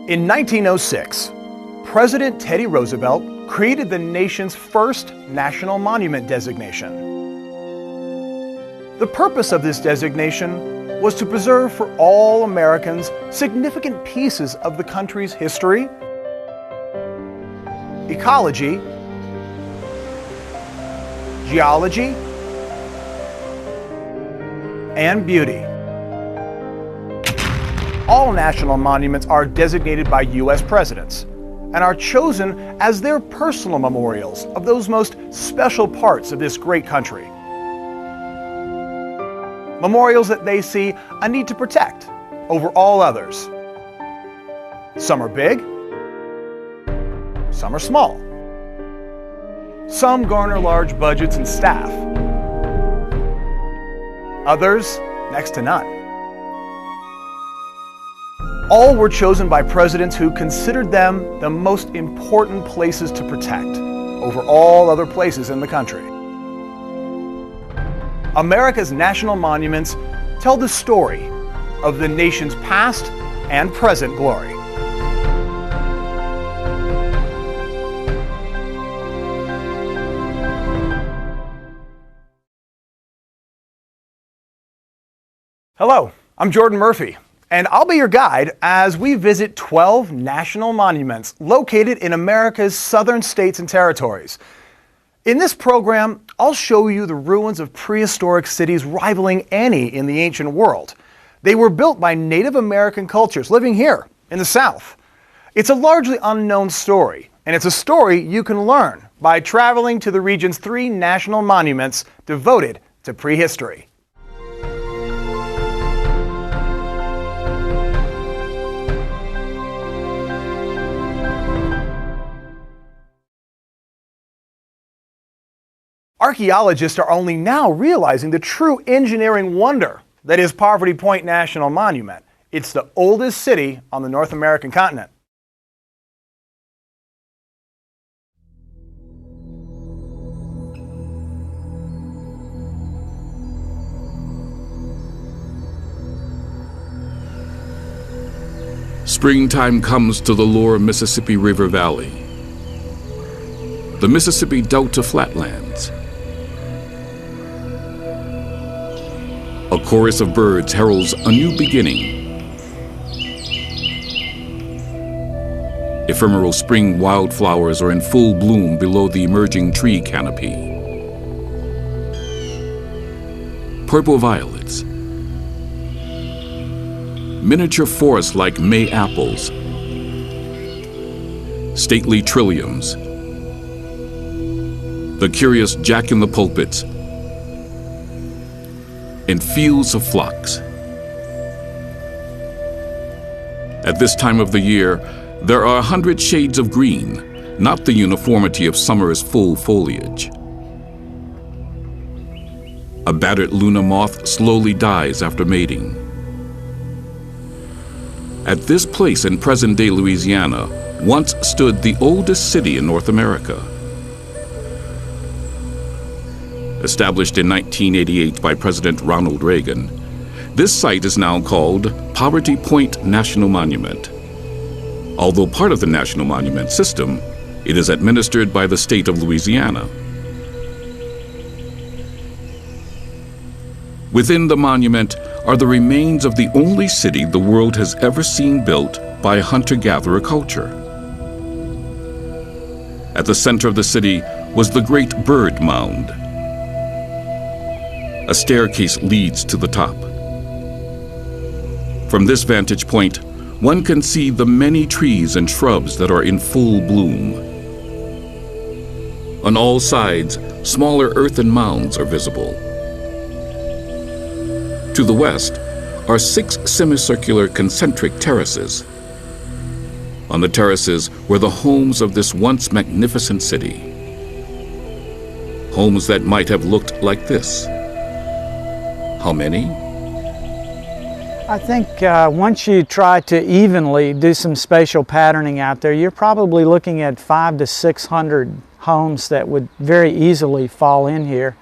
In 1906, President Teddy Roosevelt created the nation's first national monument designation. The purpose of this designation was to preserve for all Americans significant pieces of the country's history, ecology, geology, and beauty. All national monuments are designated by U.S. presidents and are chosen as their personal memorials of those most special parts of this great country. Memorials that they see a need to protect over all others. Some are big, some are small. Some garner large budgets and staff. Others, next to none. All were chosen by presidents who considered them the most important places to protect over all other places in the country. America's national monuments tell the story of the nation's past and present glory. Hello, I'm Jordan Murphy, and I'll be your guide as we visit 12 national monuments located in America's southern states and territories. In this program, I'll show you the ruins of prehistoric cities rivaling any in the ancient world. They were built by Native American cultures living here in the South. It's a largely unknown story, and it's a story you can learn by traveling to the region's 3 national monuments devoted to prehistory. Archaeologists are only now realizing the true engineering wonder that is Poverty Point National Monument. It's the oldest city on the North American continent. Springtime comes to the lower Mississippi River Valley, the Mississippi Delta Flatlands. A chorus of birds heralds a new beginning. Ephemeral spring wildflowers are in full bloom below the emerging tree canopy. Purple violets, miniature forests like May apples, stately trilliums, the curious jack-in-the-pulpits, and fields of phlox. At this time of the year, there are 100 shades of green, not the uniformity of summer's full foliage. A battered Luna moth slowly dies after mating. At this place in present-day Louisiana once stood the oldest city in North America. Established in 1988 by President Ronald Reagan, this site is now called Poverty Point National Monument. Although part of the National Monument System, it is administered by the state of Louisiana. Within the monument are the remains of the only city the world has ever seen built by a hunter-gatherer culture. At the center of the city was the Great Bird Mound. A staircase leads to the top. From this vantage point, one can see the many trees and shrubs that are in full bloom. On all sides, smaller earthen mounds are visible. To the west are 6 semicircular concentric terraces. On the terraces were the homes of this once magnificent city. Homes that might have looked like this. How many? I think once you try to evenly do some spatial patterning out there, you're probably looking at 500 to 600 homes that would very easily fall in here,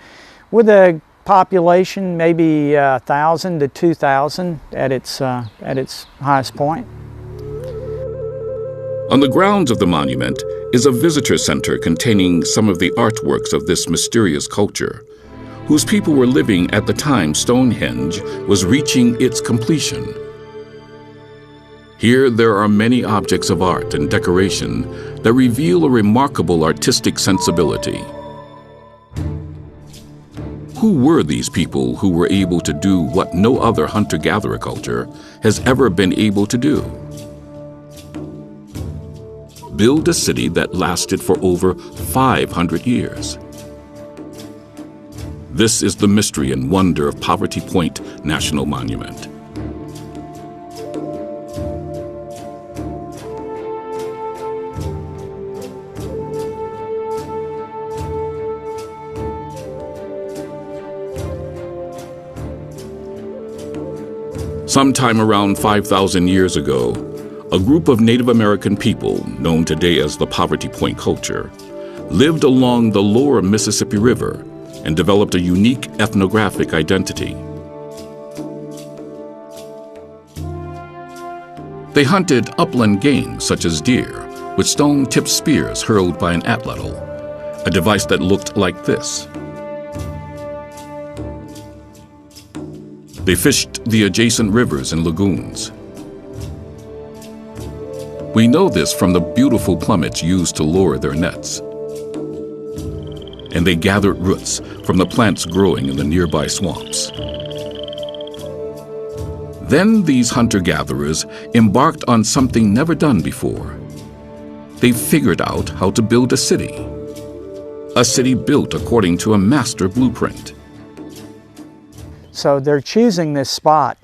with a population maybe 1,000 to 2,000 at its highest point. On the grounds of the monument is a visitor center containing some of the artworks of this mysterious culture, whose people were living at the time Stonehenge was reaching its completion. Here there are many objects of art and decoration that reveal a remarkable artistic sensibility. Who were these people who were able to do what no other hunter-gatherer culture has ever been able to do? Build a city that lasted for over 500 years. This is the mystery and wonder of Poverty Point National Monument. Sometime around 5,000 years ago, a group of Native American people, known today as the Poverty Point culture, lived along the lower Mississippi River and developed a unique ethnographic identity. They hunted upland game such as deer with stone-tipped spears hurled by an atlatl, a device that looked like this. They fished the adjacent rivers and lagoons. We know this from the beautiful plummets used to lure their nets. And they gathered roots from the plants growing in the nearby swamps. Then these hunter-gatherers embarked on something never done before. They figured out how to build a city built according to a master blueprint. So they're choosing this spot.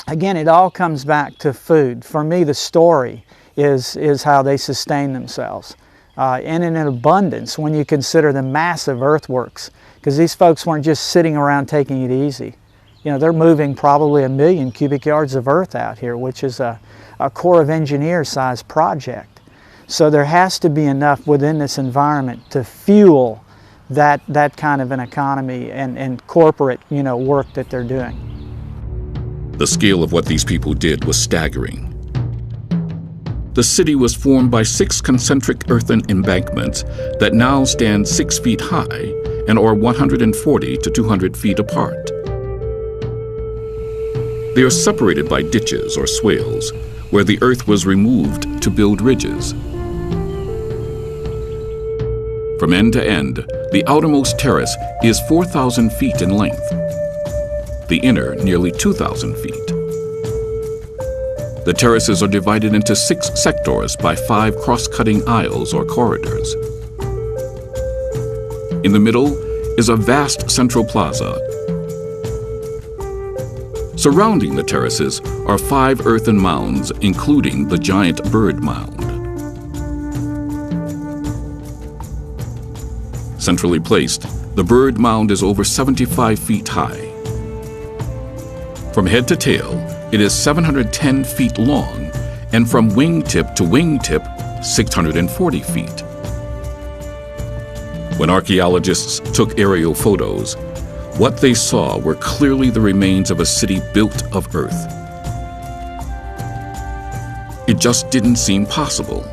Again, it all comes back to food. For me, the story is how they sustain themselves. And in an abundance when you consider the massive earthworks, because these folks weren't just sitting around taking it easy. You know, they're moving probably 1 million cubic yards of earth out here, which is a Corps of Engineers sized project. So there has to be enough within this environment to fuel that kind of an economy and corporate, work that they're doing. The scale of what these people did was staggering. The city was formed by 6 concentric earthen embankments that now stand 6 feet high and are 140 to 200 feet apart. They are separated by ditches or swales, where the earth was removed to build ridges. From end to end, the outermost terrace is 4,000 feet in length, the inner nearly 2,000 feet. The terraces are divided into 6 sectors by 5 cross-cutting aisles or corridors. In the middle is a vast central plaza. Surrounding the terraces are 5 earthen mounds, including the giant bird mound. Centrally placed, the bird mound is over 75 feet high. From head to tail, it is 710 feet long, and from wingtip to wingtip, 640 feet. When archaeologists took aerial photos, what they saw were clearly the remains of a city built of earth. It just didn't seem possible.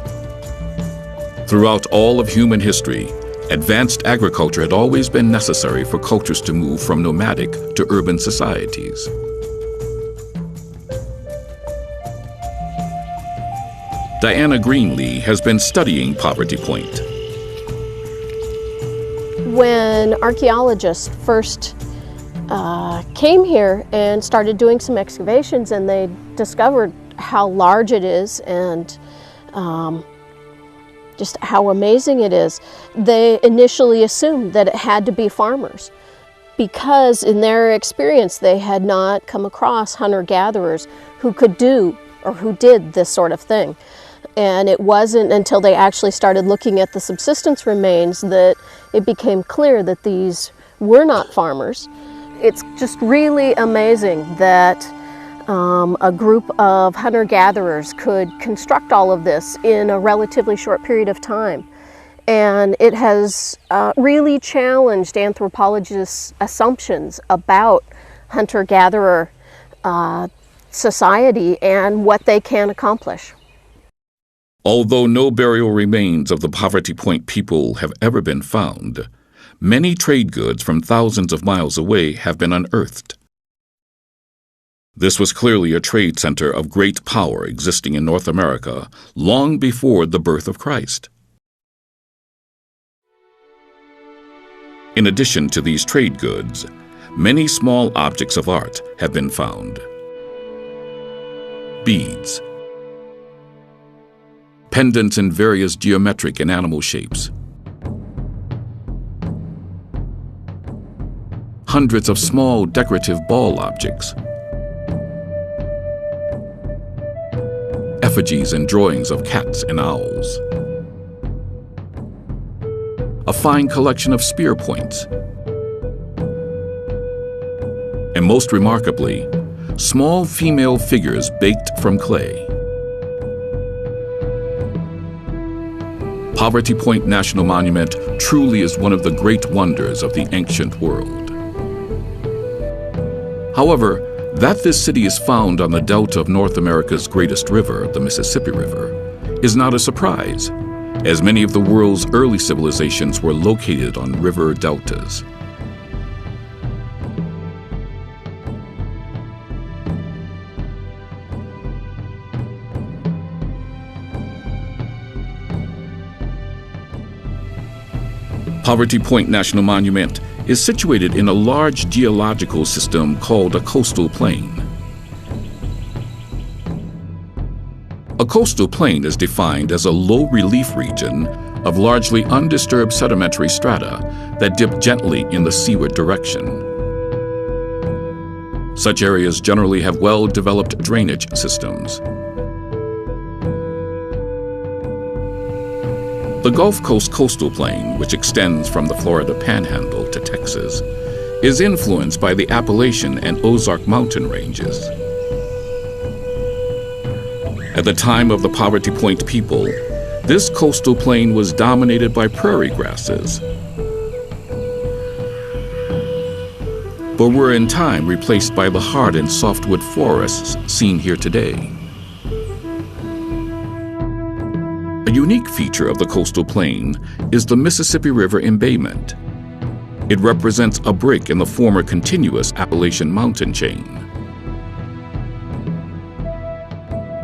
Throughout all of human history, advanced agriculture had always been necessary for cultures to move from nomadic to urban societies. Diana Greenlee has been studying Poverty Point. When archaeologists first came here and started doing some excavations, and they discovered how large it is and just how amazing it is, they initially assumed that it had to be farmers, because in their experience they had not come across hunter-gatherers who could do or who did this sort of thing. And it wasn't until they actually started looking at the subsistence remains that it became clear that these were not farmers. It's just really amazing that a group of hunter-gatherers could construct all of this in a relatively short period of time. And it has really challenged anthropologists' assumptions about hunter-gatherer society and what they can accomplish. Although no burial remains of the Poverty Point people have ever been found, many trade goods from thousands of miles away have been unearthed. This was clearly a trade center of great power existing in North America long before the birth of Christ. In addition to these trade goods, many small objects of art have been found. Beads, pendants in various geometric and animal shapes, hundreds of small decorative ball objects, effigies and drawings of cats and owls, a fine collection of spear points, and most remarkably, small female figures baked from clay. Poverty Point National Monument truly is one of the great wonders of the ancient world. However, that this city is found on the delta of North America's greatest river, the Mississippi River, is not a surprise, as many of the world's early civilizations were located on river deltas. Poverty Point National Monument is situated in a large geological system called a coastal plain. A coastal plain is defined as a low relief region of largely undisturbed sedimentary strata that dip gently in the seaward direction. Such areas generally have well-developed drainage systems. The Gulf Coast coastal plain, which extends from the Florida Panhandle to Texas, is influenced by the Appalachian and Ozark mountain ranges. At the time of the Poverty Point people, this coastal plain was dominated by prairie grasses, but were in time replaced by the hard and softwood forests seen here today. A unique feature of the coastal plain is the Mississippi River embayment. It represents a break in the former continuous Appalachian mountain chain.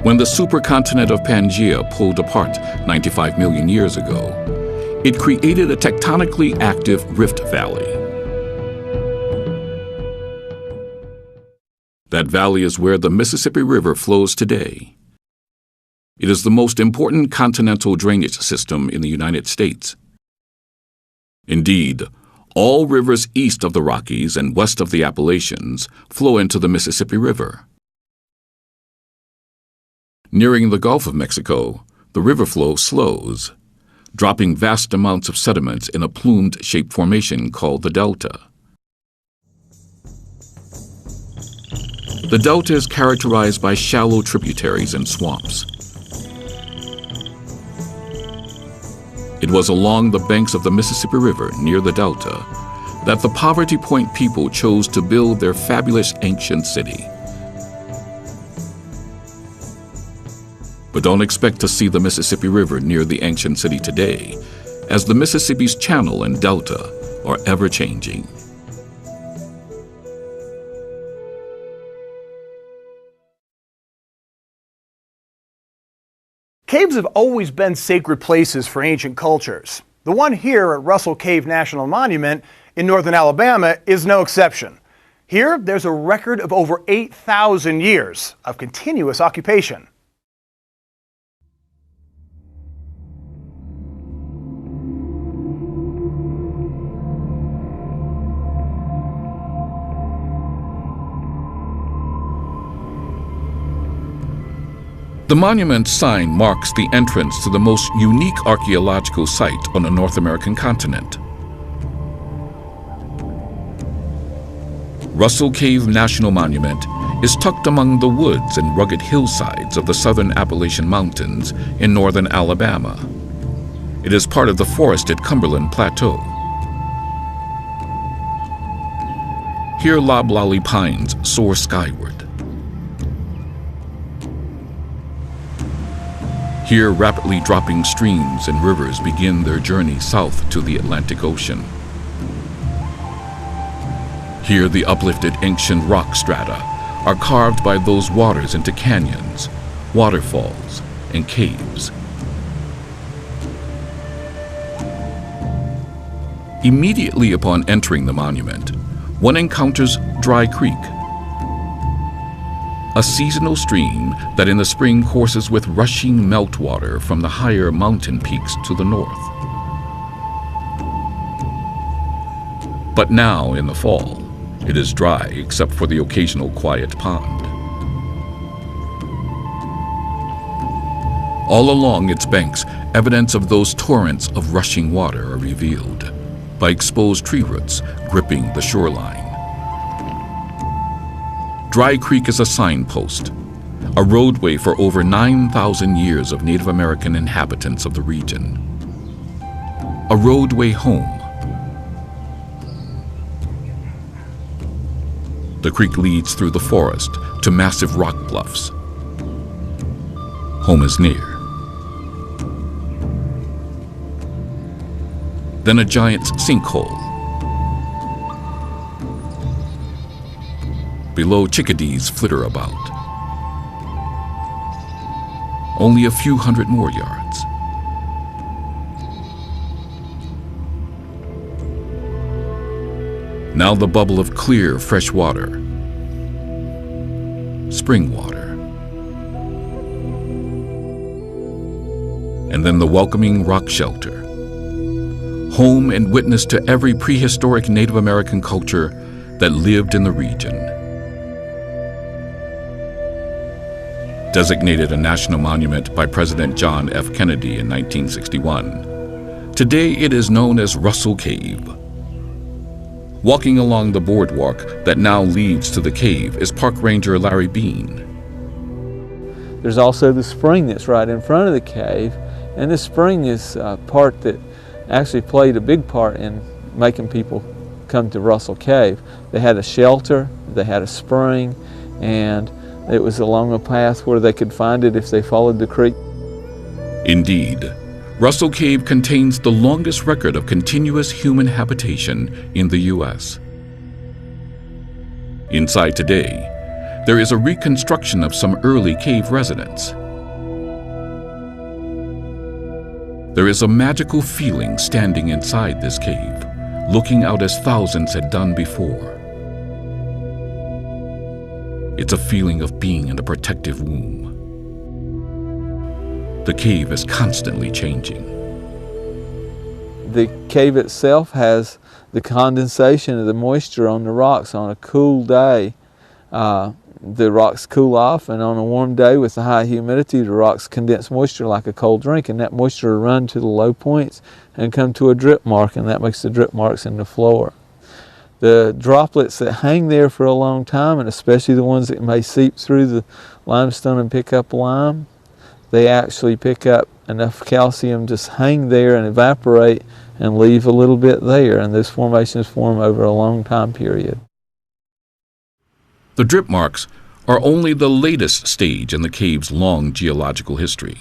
When the supercontinent of Pangaea pulled apart 95 million years ago, it created a tectonically active rift valley. That valley is where the Mississippi River flows today. It is the most important continental drainage system in the United States. Indeed, all rivers east of the Rockies and west of the Appalachians flow into the Mississippi River. Nearing the Gulf of Mexico, the river flow slows, dropping vast amounts of sediments in a plumed-shaped formation called the delta. The delta is characterized by shallow tributaries and swamps. It was along the banks of the Mississippi River near the delta that the Poverty Point people chose to build their fabulous ancient city. But don't expect to see the Mississippi River near the ancient city today, as the Mississippi's channel and delta are ever-changing. Caves have always been sacred places for ancient cultures. The one here at Russell Cave National Monument in northern Alabama is no exception. Here, there's a record of over 8,000 years of continuous occupation. The monument sign marks the entrance to the most unique archaeological site on the North American continent. Russell Cave National Monument is tucked among the woods and rugged hillsides of the southern Appalachian Mountains in northern Alabama. It is part of the forested Cumberland Plateau. Here loblolly pines soar skyward. Here, rapidly dropping streams and rivers begin their journey south to the Atlantic Ocean. Here, the uplifted ancient rock strata are carved by those waters into canyons, waterfalls, and caves. Immediately upon entering the monument, one encounters Dry Creek, a seasonal stream that in the spring courses with rushing meltwater from the higher mountain peaks to the north. But now, in the fall, it is dry except for the occasional quiet pond. All along its banks, evidence of those torrents of rushing water are revealed by exposed tree roots gripping the shoreline. Dry Creek is a signpost, a roadway for over 9,000 years of Native American inhabitants of the region. A roadway home. The creek leads through the forest to massive rock bluffs. Home is near. Then a giant sinkhole. Below, chickadees flitter about. Only a few hundred more yards. Now the bubble of clear, fresh water. Spring water. And then the welcoming rock shelter. Home and witness to every prehistoric Native American culture that lived in the region. Designated a national monument by President John F. Kennedy in 1961. Today it is known as Russell Cave. Walking along the boardwalk that now leads to the cave is Park Ranger Larry Bean. There's also the spring that's right in front of the cave, and the spring is a part that actually played a big part in making people come to Russell Cave. They had a shelter, they had a spring, and it was along a path where they could find it if they followed the creek. Indeed, Russell Cave contains the longest record of continuous human habitation in the U.S. Inside today, there is a reconstruction of some early cave residents. There is a magical feeling standing inside this cave, looking out as thousands had done before. It's a feeling of being in a protective womb. The cave is constantly changing. The cave itself has the condensation of the moisture on the rocks. On a cool day, the rocks cool off, and on a warm day with the high humidity, the rocks condense moisture like a cold drink, and that moisture will run to the low points and come to a drip mark, and that makes the drip marks in the floor. The droplets that hang there for a long time, and especially the ones that may seep through the limestone and pick up lime, they actually pick up enough calcium to hang there and evaporate and leave a little bit there, and those formations form over a long time period. The drip marks are only the latest stage in the cave's long geological history.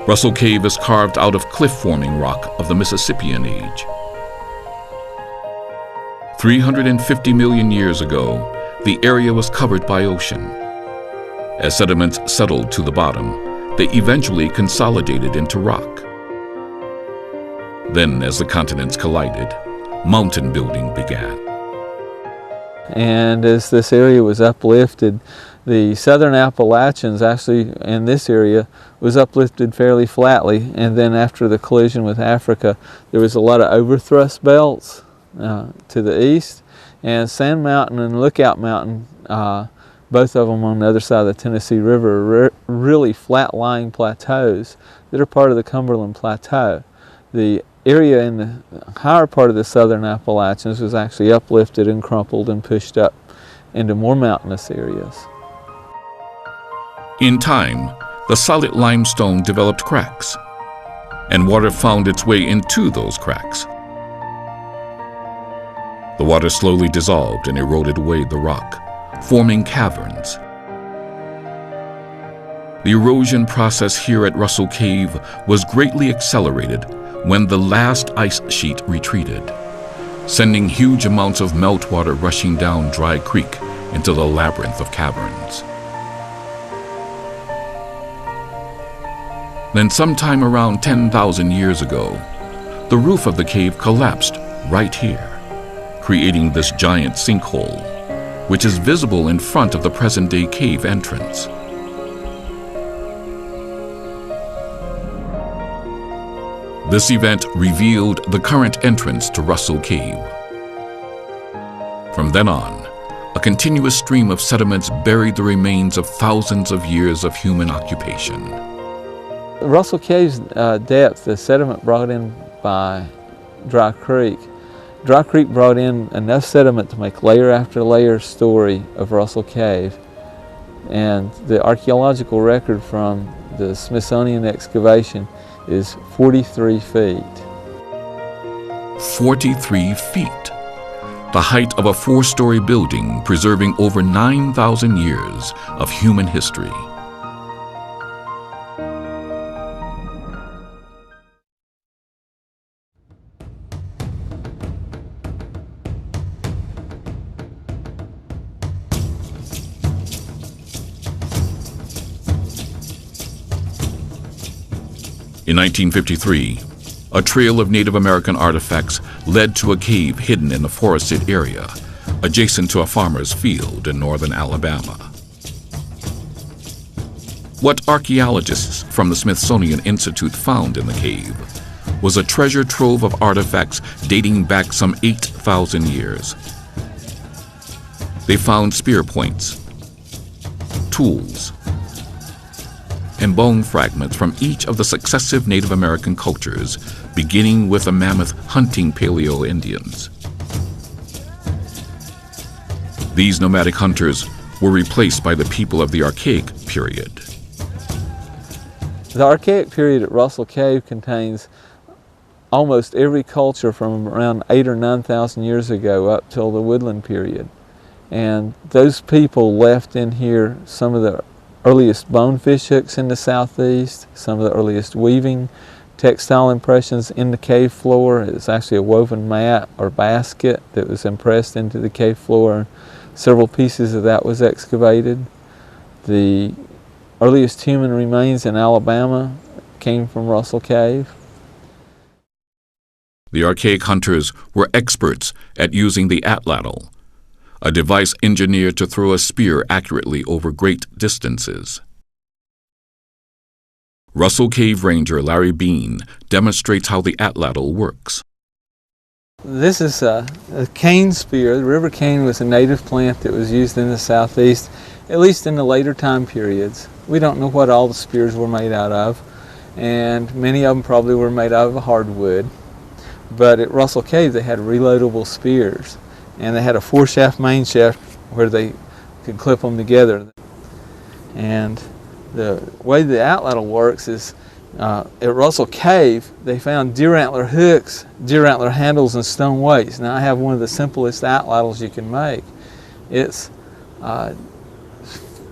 Russell Cave is carved out of cliff-forming rock of the Mississippian age. 350 million years ago, the area was covered by ocean. As sediments settled to the bottom, they eventually consolidated into rock. Then, as the continents collided, mountain building began. And as this area was uplifted, the southern Appalachians actually in this area was uplifted fairly flatly, and then after the collision with Africa, there was a lot of overthrust belts to the east, and Sand Mountain and Lookout Mountain, both of them on the other side of the Tennessee River, are really flat-lying plateaus that are part of the Cumberland Plateau. The area in the higher part of the southern Appalachians was actually uplifted and crumpled and pushed up into more mountainous areas. In time, the solid limestone developed cracks, and water found its way into those cracks. The water slowly dissolved and eroded away the rock, forming caverns. The erosion process here at Russell Cave was greatly accelerated when the last ice sheet retreated, sending huge amounts of meltwater rushing down Dry Creek into the labyrinth of caverns. Then sometime around 10,000 years ago, the roof of the cave collapsed right here, creating this giant sinkhole, which is visible in front of the present-day cave entrance. This event revealed the current entrance to Russell Cave. From then on, a continuous stream of sediments buried the remains of thousands of years of human occupation. Russell Cave's depth, the sediment brought in by Dry Creek brought in enough sediment to make layer after layer story of Russell Cave. And the archaeological record from the Smithsonian excavation is 43 feet. 43 feet. The height of a 4-story building preserving over 9,000 years of human history. In 1953, a trail of Native American artifacts led to a cave hidden in a forested area adjacent to a farmer's field in northern Alabama. What archaeologists from the Smithsonian Institute found in the cave was a treasure trove of artifacts dating back some 8,000 years. They found spear points, tools, and bone fragments from each of the successive Native American cultures, beginning with the mammoth hunting Paleo-Indians. These nomadic hunters were replaced by the people of the Archaic period. The Archaic period at Russell Cave contains almost every culture from around 8,000 or 9,000 years ago up till the Woodland period. And those people left in here some of the earliest bonefish hooks in the southeast, some of the earliest weaving textile impressions in the cave floor. It's actually a woven mat or basket that was impressed into the cave floor. Several pieces of that was excavated. The earliest human remains in Alabama came from Russell Cave. The archaic hunters were experts at using the atlatl, a device engineered to throw a spear accurately over great distances. Russell Cave Ranger Larry Bean demonstrates how the atlatl works. This is a cane spear. The river cane was a native plant that was used in the southeast, at least in the later time periods. We don't know what all the spears were made out of, and many of them probably were made out of hardwood. But at Russell Cave they had reloadable spears, and they had a 4-shaft main shaft where they could clip them together. And the way the atlatl works is at Russell Cave they found deer antler hooks, deer antler handles, and stone weights. Now I have one of the simplest atlatls you can make. It's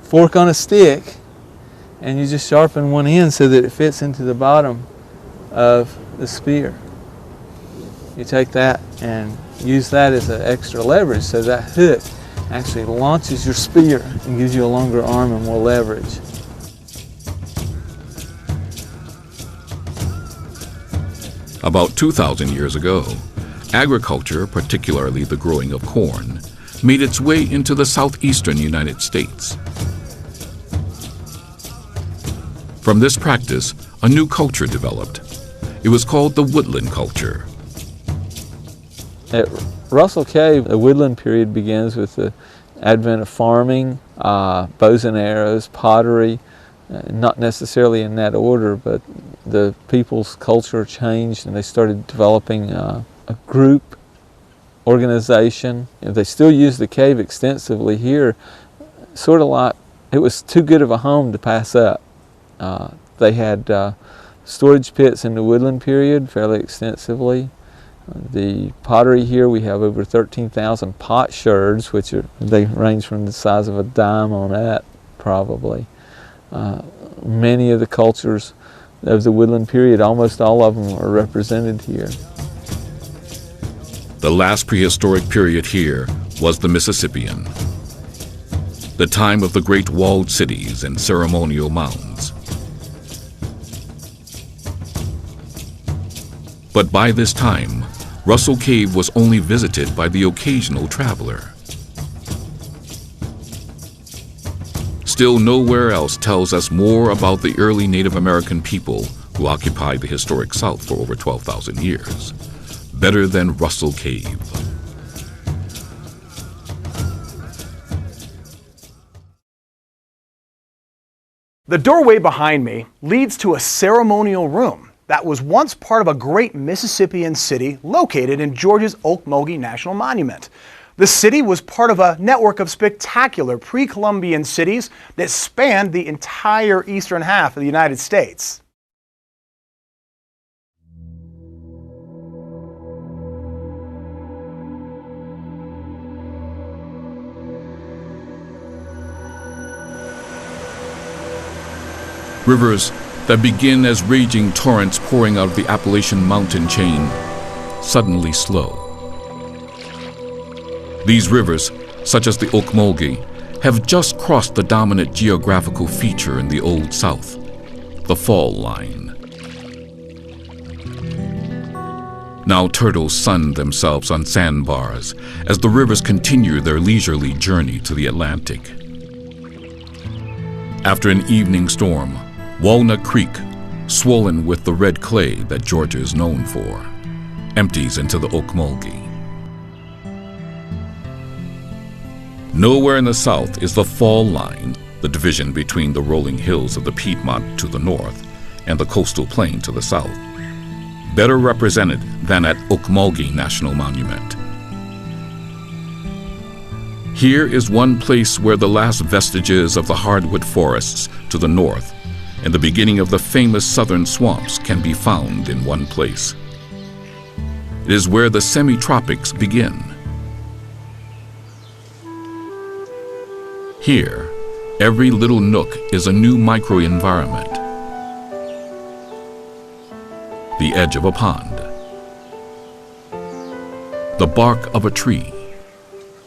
fork on a stick, and you just sharpen one end so that it fits into the bottom of the spear. You take that and use that as an extra leverage, so that hook actually launches your spear and gives you a longer arm and more leverage. About 2,000 years ago, agriculture, particularly the growing of corn, made its way into the southeastern United States. From this practice, a new culture developed. It was called the woodland culture. At Russell Cave, the woodland period begins with the advent of farming, bows and arrows, pottery, not necessarily in that order, but the people's culture changed and they started developing a group organization. And they still use the cave extensively here, sort of like it was too good of a home to pass up. They had storage pits in the woodland period fairly extensively. The pottery here, we have over 13,000 potsherds, they range from the size of a dime on that, probably. Many of the cultures of the woodland period, almost all of them are represented here. The last prehistoric period here was the Mississippian, the time of the great walled cities and ceremonial mounds. But by this time, Russell Cave was only visited by the occasional traveler. Still, nowhere else tells us more about the early Native American people who occupied the historic South for over 12,000 years, better than Russell Cave. The doorway behind me leads to a ceremonial room that was once part of a great Mississippian city located in Georgia's Ocmulgee National Monument. The city was part of a network of spectacular pre-Columbian cities that spanned the entire eastern half of the United States. Rivers that begin as raging torrents pouring out of the Appalachian mountain chain suddenly slow. These rivers, such as the Ocmulgee, have just crossed the dominant geographical feature in the Old South, the fall line. Now turtles sun themselves on sandbars as the rivers continue their leisurely journey to the Atlantic. After an evening storm, Walnut Creek, swollen with the red clay that Georgia is known for, empties into the Ocmulgee. Nowhere in the south is the fall line, the division between the rolling hills of the Piedmont to the north and the coastal plain to the south, better represented than at Ocmulgee National Monument. Here is one place where the last vestiges of the hardwood forests to the north and the beginning of the famous southern swamps can be found in one place. It is where the semi-tropics begin. Here, every little nook is a new microenvironment. The edge of a pond, the bark of a tree,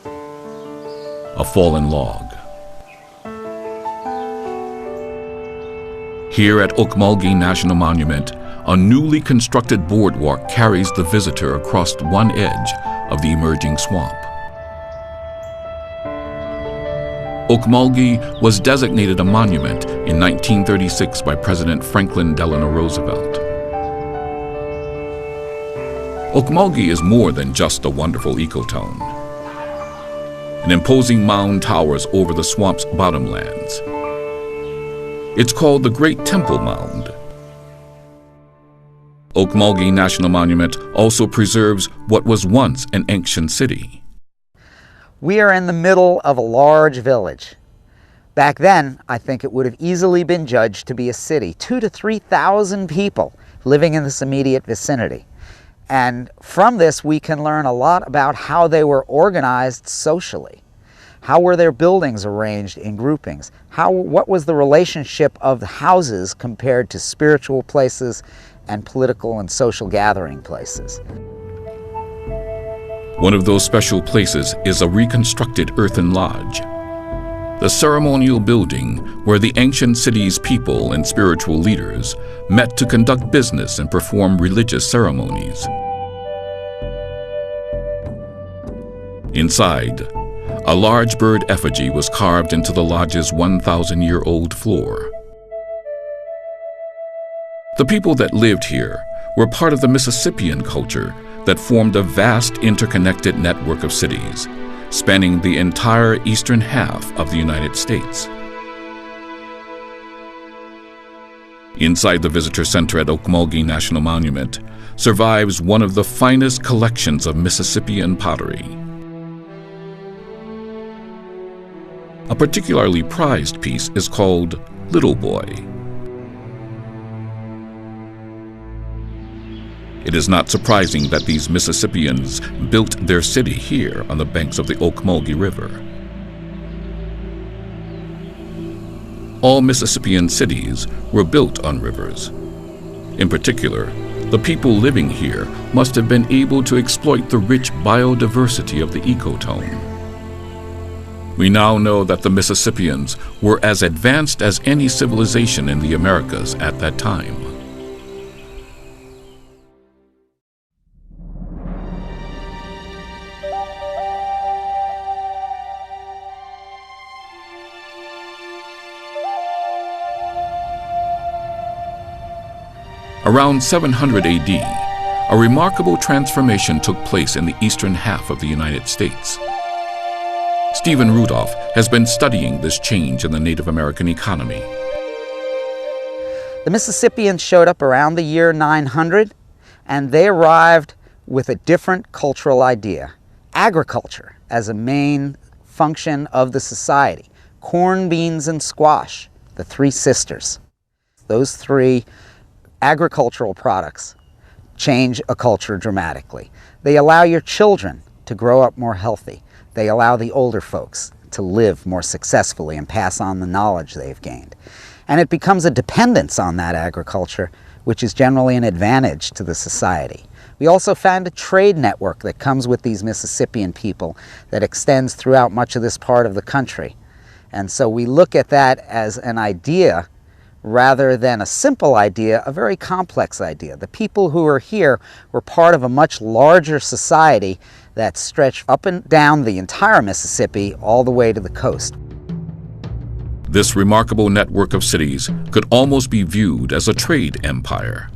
a fallen log. Here at Ocmulgee National Monument, a newly constructed boardwalk carries the visitor across one edge of the emerging swamp. Ocmulgee was designated a monument in 1936 by President Franklin Delano Roosevelt. Ocmulgee is more than just a wonderful ecotone. An imposing mound towers over the swamp's bottomlands. It's called the Great Temple Mound. Ocmulgee National Monument also preserves what was once an ancient city. We are in the middle of a large village. Back then, I think it would have easily been judged to be a city, 2,000 to 3,000 people living in this immediate vicinity. And from this, we can learn a lot about how they were organized socially. How were their buildings arranged in groupings? What was the relationship of the houses compared to spiritual places and political and social gathering places? One of those special places is a reconstructed earthen lodge, the ceremonial building where the ancient city's people and spiritual leaders met to conduct business and perform religious ceremonies. Inside, a large bird effigy was carved into the lodge's 1,000-year-old floor. The people that lived here were part of the Mississippian culture that formed a vast interconnected network of cities, spanning the entire eastern half of the United States. Inside the visitor center at Ocmulgee National Monument survives one of the finest collections of Mississippian pottery. A particularly prized piece is called Little Boy. It is not surprising that these Mississippians built their city here on the banks of the Ocmulgee River. All Mississippian cities were built on rivers. In particular, the people living here must have been able to exploit the rich biodiversity of the ecotone. We now know that the Mississippians were as advanced as any civilization in the Americas at that time. Around 700 AD, a remarkable transformation took place in the eastern half of the United States. Stephen Rudolph has been studying this change in the Native American economy. The Mississippians showed up around the year 900, and they arrived with a different cultural idea. Agriculture as a main function of the society. Corn, beans, and squash, the three sisters. Those three agricultural products change a culture dramatically. They allow your children to grow up more healthy. They allow the older folks to live more successfully and pass on the knowledge they've gained. And it becomes a dependence on that agriculture, which is generally an advantage to the society. We also found a trade network that comes with these Mississippian people that extends throughout much of this part of the country. And so we look at that as an idea rather than a simple idea, a very complex idea. The people who are here were part of a much larger society that stretched up and down the entire Mississippi all the way to the coast. This remarkable network of cities could almost be viewed as a trade empire.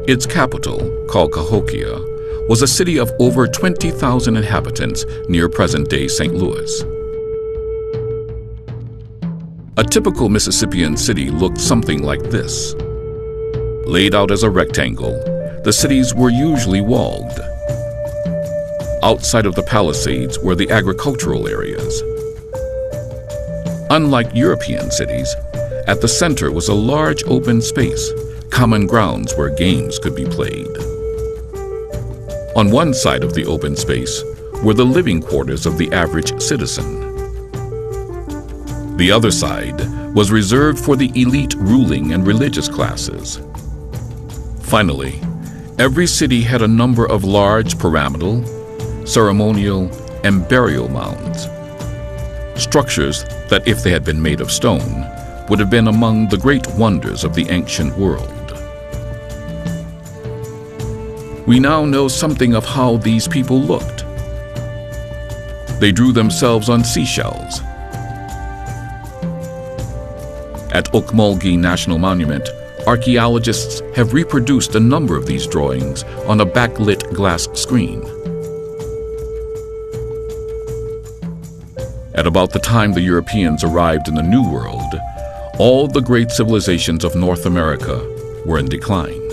Its capital, called Cahokia, was a city of over 20,000 inhabitants near present-day St. Louis. A typical Mississippian city looked something like this. Laid out as a rectangle, the cities were usually walled. Outside of the palisades were the agricultural areas. Unlike European cities, at the center was a large open space, common grounds where games could be played. On one side of the open space were the living quarters of the average citizen. The other side was reserved for the elite ruling and religious classes. Finally, every city had a number of large pyramidal, ceremonial, and burial mounds. Structures that, if they had been made of stone, would have been among the great wonders of the ancient world. We now know something of how these people looked. They drew themselves on seashells. At Ocmulgee National Monument, archaeologists have reproduced a number of these drawings on a backlit glass screen. At about the time the Europeans arrived in the New World, all the great civilizations of North America were in decline.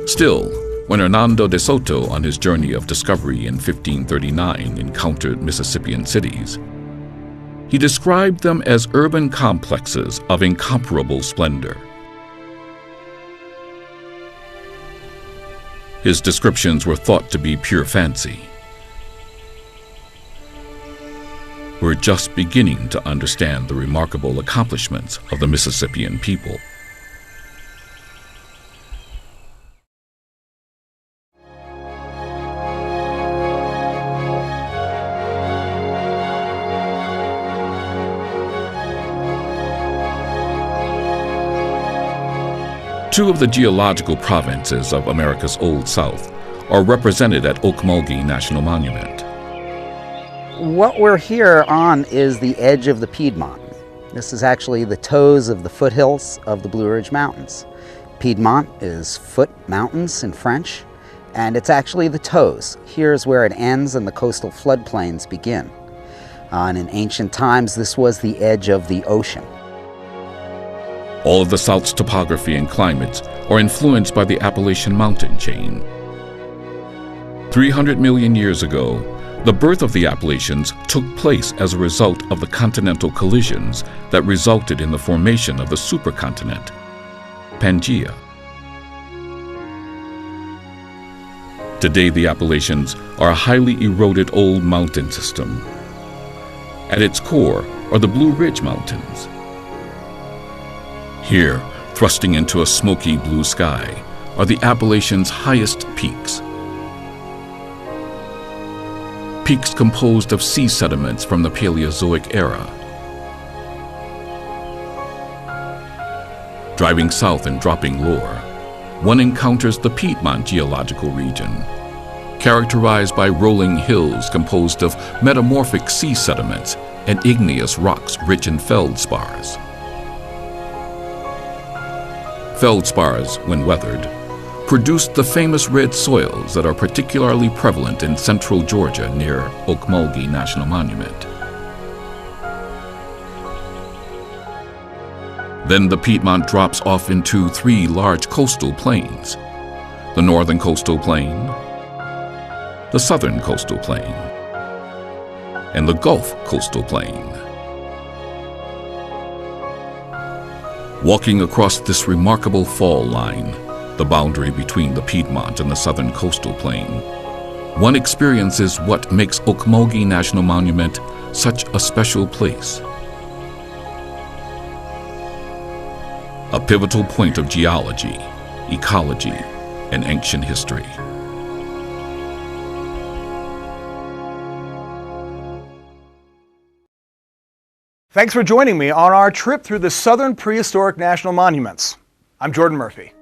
Still, when Hernando de Soto on his journey of discovery in 1539 encountered Mississippian cities, he described them as urban complexes of incomparable splendor. His descriptions were thought to be pure fancy. We're just beginning to understand the remarkable accomplishments of the Mississippian people. Two of the geological provinces of America's Old South are represented at Ocmulgee National Monument. What we're here on is the edge of the Piedmont. This is actually the toes of the foothills of the Blue Ridge Mountains. Piedmont is foot mountains in French, and it's actually the toes. Here's where it ends and the coastal floodplains begin. And in ancient times, this was the edge of the ocean. All of the South's topography and climates are influenced by the Appalachian mountain chain. 300 million years ago, the birth of the Appalachians took place as a result of the continental collisions that resulted in the formation of the supercontinent, Pangaea. Today, the Appalachians are a highly eroded old mountain system. At its core are the Blue Ridge Mountains. Here, thrusting into a smoky blue sky, are the Appalachians' highest peaks. Peaks composed of sea sediments from the Paleozoic era. Driving south and dropping lower, one encounters the Piedmont geological region, characterized by rolling hills composed of metamorphic sea sediments and igneous rocks rich in feldspars. Feldspars, when weathered, produce the famous red soils that are particularly prevalent in central Georgia near Ocmulgee National Monument. Then the Piedmont drops off into three large coastal plains: the northern coastal plain, the southern coastal plain, and the Gulf coastal plain. Walking across this remarkable fall line, the boundary between the Piedmont and the southern coastal plain, one experiences what makes Ocmulgee National Monument such a special place. A pivotal point of geology, ecology, and ancient history. Thanks for joining me on our trip through the Southern Prehistoric National Monuments. I'm Jordan Murphy.